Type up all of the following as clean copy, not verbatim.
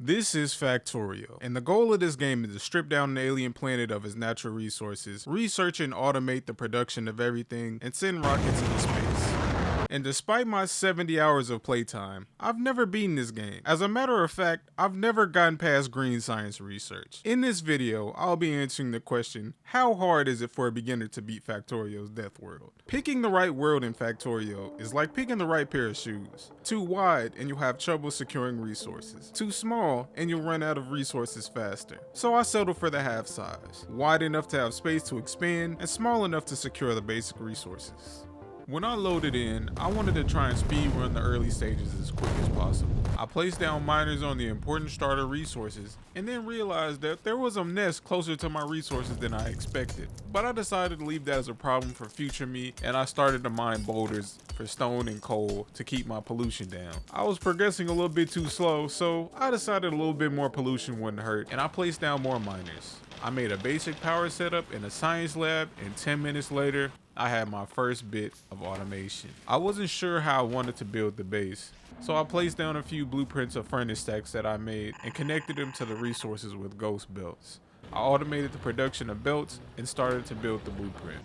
This is Factorio, and the goal of this game is to strip down an alien planet of its natural resources, research and automate the production of everything, and send rockets into space. And despite my 70 hours of playtime, I've never beaten this game. As a matter of fact, I've never gotten past green science research. In this video, I'll be answering the question, how hard is it for a beginner to beat Factorio's Death World? Picking the right world in Factorio is like picking the right pair of shoes. Too wide and you'll have trouble securing resources. Too small and you'll run out of resources faster. So I settled for the half size. Wide enough to have space to expand and small enough to secure the basic resources. When I loaded in, I wanted to try and speed run the early stages as quick as possible. I placed down miners on the important starter resources and then realized that there was a nest closer to my resources than I expected. But I decided to leave that as a problem for future me, and I started to mine boulders for stone and coal to keep my pollution down. I was progressing a little bit too slow, so I decided a little bit more pollution wouldn't hurt, and I placed down more miners. I made a basic power setup in a science lab, and 10 minutes later, I had my first bit of automation. I wasn't sure how I wanted to build the base, so I placed down a few blueprints of furnace stacks that I made and connected them to the resources with ghost belts. I automated the production of belts and started to build the blueprint.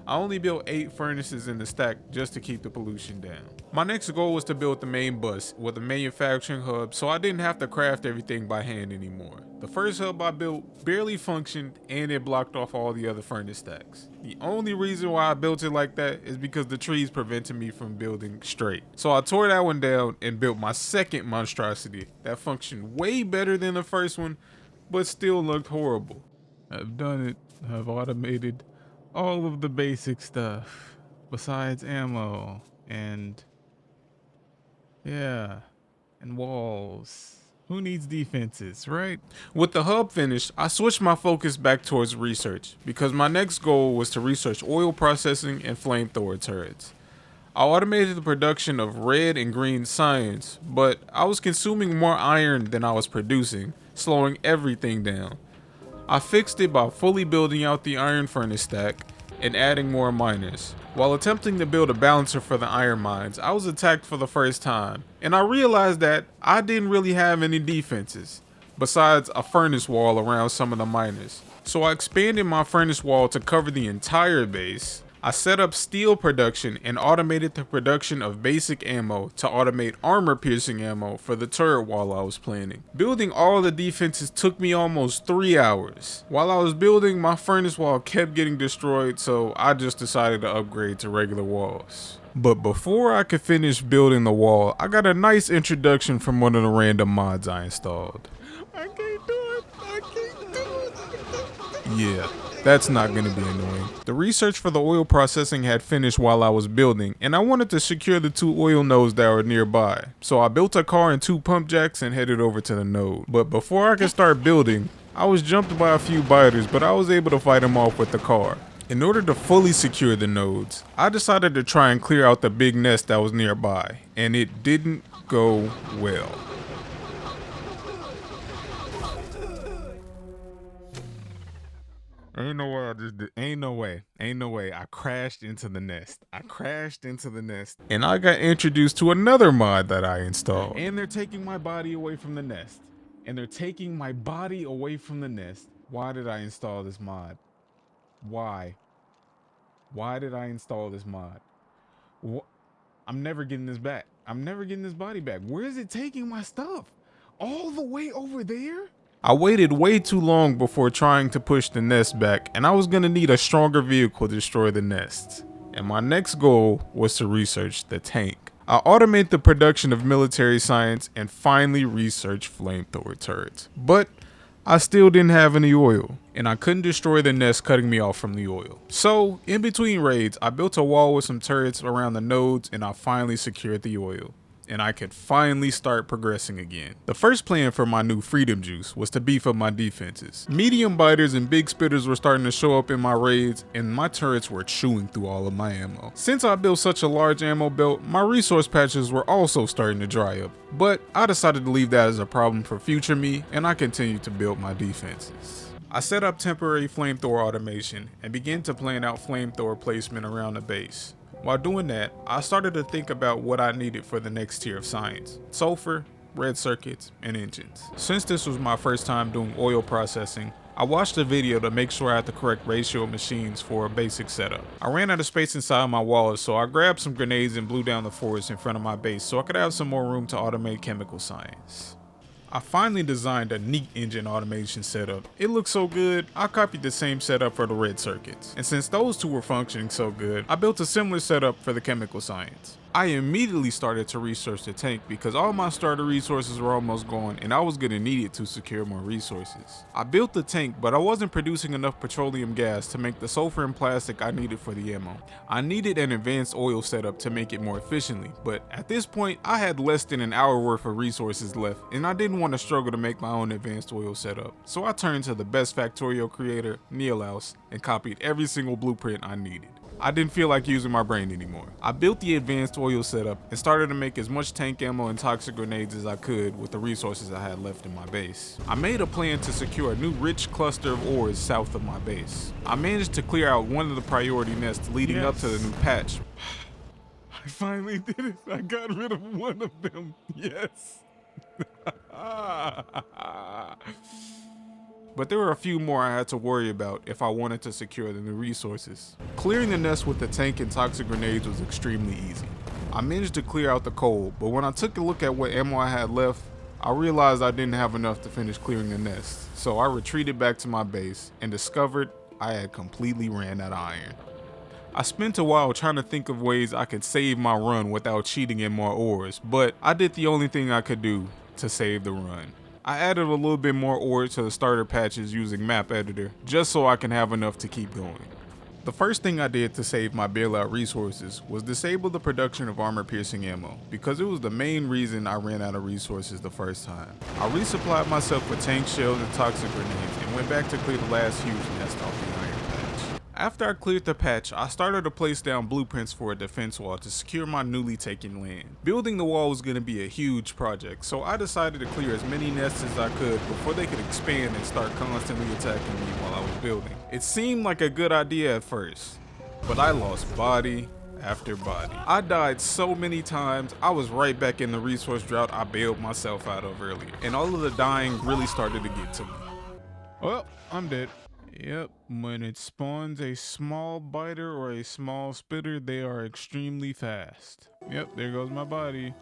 I only built 8 furnaces in the stack just to keep the pollution down. My next goal was to build the main bus with a manufacturing hub so I didn't have to craft everything by hand anymore. The first hub I built barely functioned and it blocked off all the other furnace stacks. The only reason why I built it like that is because the trees prevented me from building straight. So I tore that one down and built my second monstrosity that functioned way better than the first one, but still looked horrible. I've done it. I've automated all of the basic stuff besides ammo and walls. Who needs defenses, right? With the hub finished, I switched my focus back towards research because my next goal was to research oil processing and flamethrower turrets. I automated the production of red and green science, but I was consuming more iron than I was producing, slowing everything down. I fixed it by fully building out the iron furnace stack and adding more miners. While attempting to build a balancer for the iron mines, I was attacked for the first time, and I realized that I didn't really have any defenses, besides a furnace wall around some of the miners. So I expanded my furnace wall to cover the entire base. I set up steel production and automated the production of basic ammo to automate armor piercing ammo for the turret wall I was planning. Building all the defenses took me almost 3 hours. While I was building, my furnace wall kept getting destroyed, so I just decided to upgrade to regular walls. But before I could finish building the wall, I got a nice introduction from one of the random mods I installed. I can't do it. I can't do it. Yeah. That's not going to be annoying. The research for the oil processing had finished while I was building, and I wanted to secure the 2 oil nodes that were nearby. So I built a car and 2 pump jacks and headed over to the node. But before I could start building, I was jumped by a few biters, but I was able to fight them off with the car. In order to fully secure the nodes, I decided to try and clear out the big nest that was nearby, and it didn't go well. Ain't no way I just did. Ain't no way. I crashed into the nest. And I got introduced to another mod that I installed. And they're taking my body away from the nest. Why did I install this mod? Why? Why did I install this mod? I'm never getting this back. I'm never getting this body back. Where is it taking my stuff? All the way over there? I waited way too long before trying to push the nest back, and I was going to need a stronger vehicle to destroy the nest. And my next goal was to research the tank. I automate the production of military science and finally research flamethrower turrets. But I still didn't have any oil, and I couldn't destroy the nest cutting me off from the oil. So, in between raids, I built a wall with some turrets around the nodes, and I finally secured the oil. And I could finally start progressing again. The first plan for my new freedom juice was to beef up my defenses. Medium biters and big spitters were starting to show up in my raids, and my turrets were chewing through all of my ammo. Since I built such a large ammo belt, my resource patches were also starting to dry up. But I decided to leave that as a problem for future me, and I continued to build my defenses. I set up temporary flamethrower automation and began to plan out flamethrower placement around the base. While doing that, I started to think about what I needed for the next tier of science: sulfur, red circuits, and engines. Since this was my first time doing oil processing, I watched a video to make sure I had the correct ratio of machines for a basic setup. I ran out of space inside my wallet, so I grabbed some grenades and blew down the forest in front of my base so I could have some more room to automate chemical science. I finally designed a neat engine automation setup. It looked so good, I copied the same setup for the red circuits. And since those two were functioning so good, I built a similar setup for the chemical science. I immediately started to research the tank because all my starter resources were almost gone and I was going to need it to secure more resources. I built the tank, but I wasn't producing enough petroleum gas to make the sulfur and plastic I needed for the ammo. I needed an advanced oil setup to make it more efficiently, but at this point I had less than an hour worth of resources left and I didn't want to struggle to make my own advanced oil setup. So I turned to the best Factorio creator, Neolaus, and copied every single blueprint I needed. I didn't feel like using my brain anymore. I built the advanced oil setup and started to make as much tank ammo and toxic grenades as I could with the resources I had left in my base. I made a plan to secure a new rich cluster of ores south of my base. I managed to clear out one of the priority nests leading up to the new patch. I finally did it. I got rid of one of them. Yes. But there were a few more I had to worry about if I wanted to secure the new resources. Clearing the nest with the tank and toxic grenades was extremely easy. I managed to clear out the coal, but when I took a look at what ammo I had left, I realized I didn't have enough to finish clearing the nest. So I retreated back to my base and discovered I had completely ran out of iron. I spent a while trying to think of ways I could save my run without cheating in more ores, but I did the only thing I could do to save the run. I added a little bit more ore to the starter patches using map editor, just so I can have enough to keep going. The first thing I did to save my bailout resources was disable the production of armor piercing ammo, because it was the main reason I ran out of resources the first time. I resupplied myself with tank shells and toxic grenades and went back to clear the last huge nest off the iron patch. After I cleared the patch, I started to place down blueprints for a defense wall to secure my newly taken land. Building the wall was going to be a huge project, so I decided to clear as many nests as I could before they could expand and start constantly attacking me while I was building. It seemed like a good idea at first, but I lost body after body. I died so many times, I was right back in the resource drought I bailed myself out of earlier, and all of the dying really started to get to me. Well, I'm dead. Yep, when it spawns a small biter or a small spitter, they are extremely fast. Yep, there goes my body.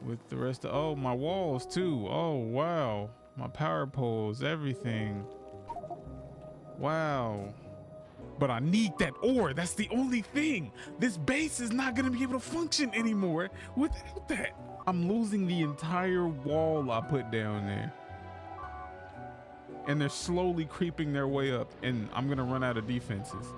With the rest of, oh, my walls too. Oh, wow. My power poles, everything. Wow. But I need that ore, that's the only thing. This base is not gonna be able to function anymore without that. I'm losing the entire wall I put down there. And they're slowly creeping their way up, and I'm gonna run out of defenses.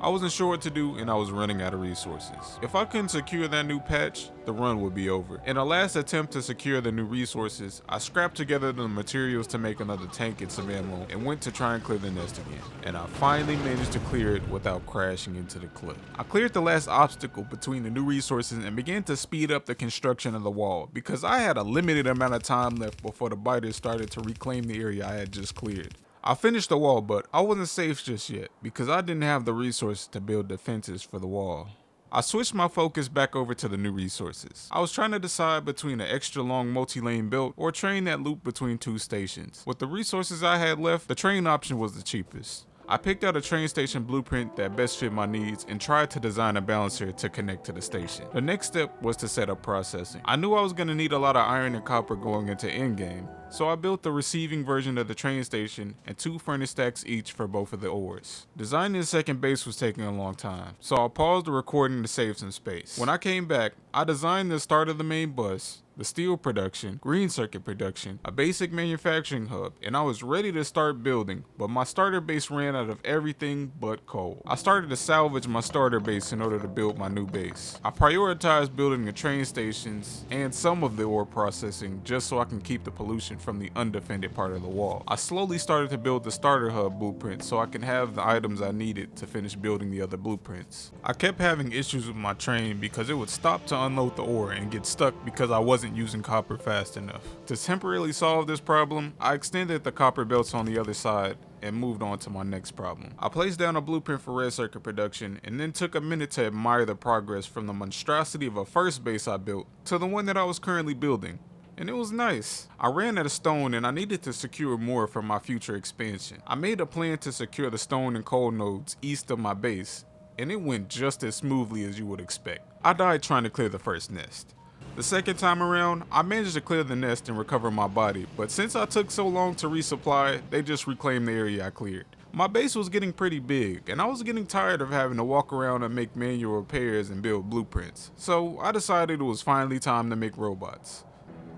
I wasn't sure what to do, and I was running out of resources. If I couldn't secure that new patch, the run would be over. In a last attempt to secure the new resources, I scrapped together the materials to make another tank and some ammo, and went to try and clear the nest again. And I finally managed to clear it without crashing into the cliff. I cleared the last obstacle between the new resources and began to speed up the construction of the wall, because I had a limited amount of time left before the biters started to reclaim the area I had just cleared. I finished the wall, but I wasn't safe just yet because I didn't have the resources to build defenses for the wall. I switched my focus back over to the new resources. I was trying to decide between an extra long multi-lane belt or a train that looped between two stations. With the resources I had left, the train option was the cheapest. I picked out a train station blueprint that best fit my needs and tried to design a balancer to connect to the station. The next step was to set up processing. I knew I was going to need a lot of iron and copper going into endgame, so I built the receiving version of the train station and 2 furnace stacks each for both of the ores. Designing the second base was taking a long time, so I paused the recording to save some space. When I came back, I designed the start of the main bus, the steel production, green circuit production, a basic manufacturing hub, and I was ready to start building, but my starter base ran out of everything but coal. I started to salvage my starter base in order to build my new base. I prioritized building the train stations and some of the ore processing just so I can keep the pollution from the undefended part of the wall. I slowly started to build the starter hub blueprint so I can have the items I needed to finish building the other blueprints. I kept having issues with my train because it would stop to unload the ore and get stuck because I wasn't using copper fast enough. To temporarily solve this problem, I extended the copper belts on the other side and moved on to my next problem. I placed down a blueprint for red circuit production and then took a minute to admire the progress from the monstrosity of a first base I built to the one that I was currently building. and it was nice. I ran out of stone and I needed to secure more for my future expansion. I made a plan to secure the stone and coal nodes east of my base, and it went just as smoothly as you would expect. I died trying to clear the first nest. The second time around, I managed to clear the nest and recover my body, but since I took so long to resupply, they just reclaimed the area I cleared. My base was getting pretty big, and I was getting tired of having to walk around and make manual repairs and build blueprints, so I decided it was finally time to make robots.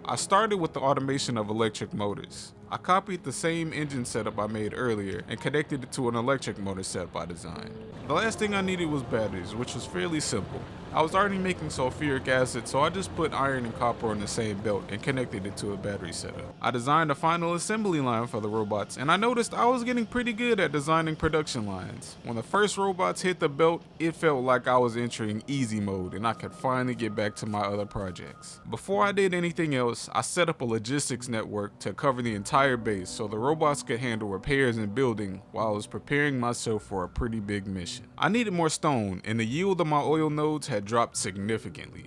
I started with the automation of electric motors. I copied the same engine setup I made earlier and connected it to an electric motor setup I designed. The last thing I needed was batteries, which was fairly simple. I was already making sulfuric acid, so I just put iron and copper on the same belt and connected it to a battery setup. I designed a final assembly line for the robots, and I noticed I was getting pretty good at designing production lines. When the first robots hit the belt, it felt like I was entering easy mode and I could finally get back to my other projects. Before I did anything else, I set up a logistics network to cover the entire base so the robots could handle repairs and building while I was preparing myself for a pretty big mission. I needed more stone, and the yield of my oil nodes had dropped significantly.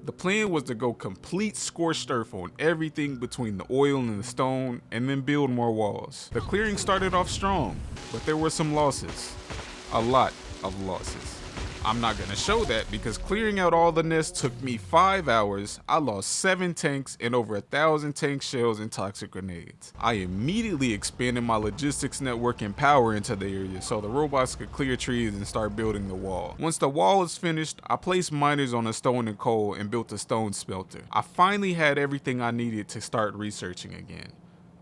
The plan was to go complete scorched earth on everything between the oil and the stone, and then build more walls. The clearing started off strong, but there were some losses. A lot of losses. I'm not gonna show that because clearing out all the nests took me 5 hours. I lost 7 tanks and over 1,000 tank shells and toxic grenades. I immediately expanded my logistics network and power into the area so the robots could clear trees and start building the wall. Once the wall was finished, I placed miners on the stone and coal and built a stone smelter. I finally had everything I needed to start researching again,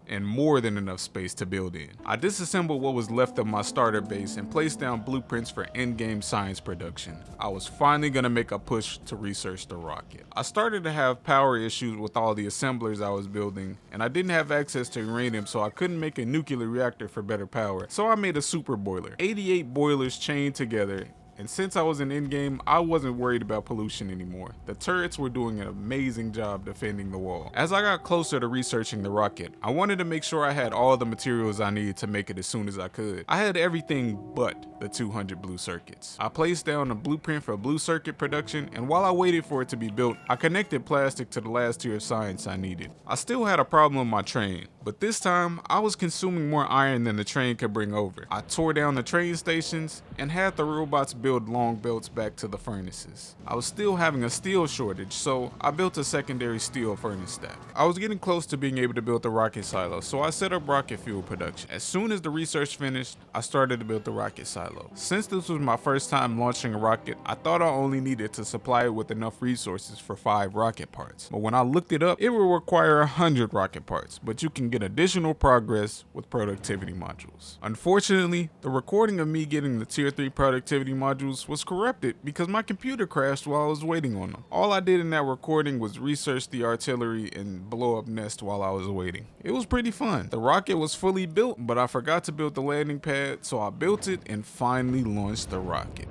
and more than enough space to build in. I disassembled what was left of my starter base and placed down blueprints for endgame science production. I was finally gonna make a push to research the rocket. I started to have power issues with all the assemblers I was building, and I didn't have access to uranium, so I couldn't make a nuclear reactor for better power. So I made a super boiler. 88 boilers chained together. And since I was in endgame, I wasn't worried about pollution anymore. The turrets were doing an amazing job defending the wall. As I got closer to researching the rocket, I wanted to make sure I had all the materials I needed to make it as soon as I could. I had everything but the 200 blue circuits. I placed down a blueprint for blue circuit production, and while I waited for it to be built, I connected plastic to the last tier of science I needed. I still had a problem with my train, but this time I was consuming more iron than the train could bring over. I tore down the train stations and had the robots build long belts back to the furnaces. I was still having a steel shortage, so I built a secondary steel furnace stack. I was getting close to being able to build the rocket silo, so I set up rocket fuel production. As soon as the research finished, I started to build the rocket silo. Since this was my first time launching a rocket, I thought I only needed to supply it with enough resources for 5 rocket parts. But when I looked it up, it will require 100 rocket parts, but you can get additional progress with productivity modules. Unfortunately, the recording of me getting the tier 3 productivity modules was corrupted because my computer crashed while I was waiting on them. All I did in that recording was research the artillery and blow up nests while I was waiting. It was pretty fun. The rocket was fully built, but I forgot to build the landing pad, so I built it and finally launched the rocket.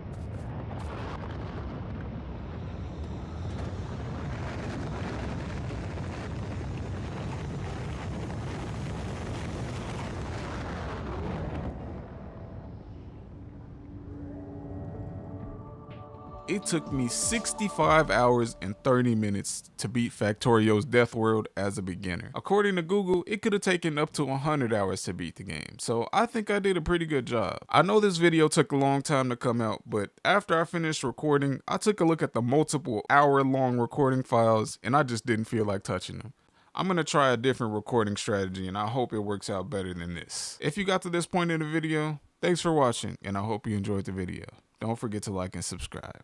It took me 65 hours and 30 minutes to beat Factorio's Death World as a beginner. According to Google, it could have taken up to 100 hours to beat the game, so I think I did a pretty good job. I know this video took a long time to come out, but after I finished recording, I took a look at the multiple hour-long recording files and I just didn't feel like touching them. I'm gonna try a different recording strategy and I hope it works out better than this. If you got to this point in the video, thanks for watching and I hope you enjoyed the video. Don't forget to like and subscribe.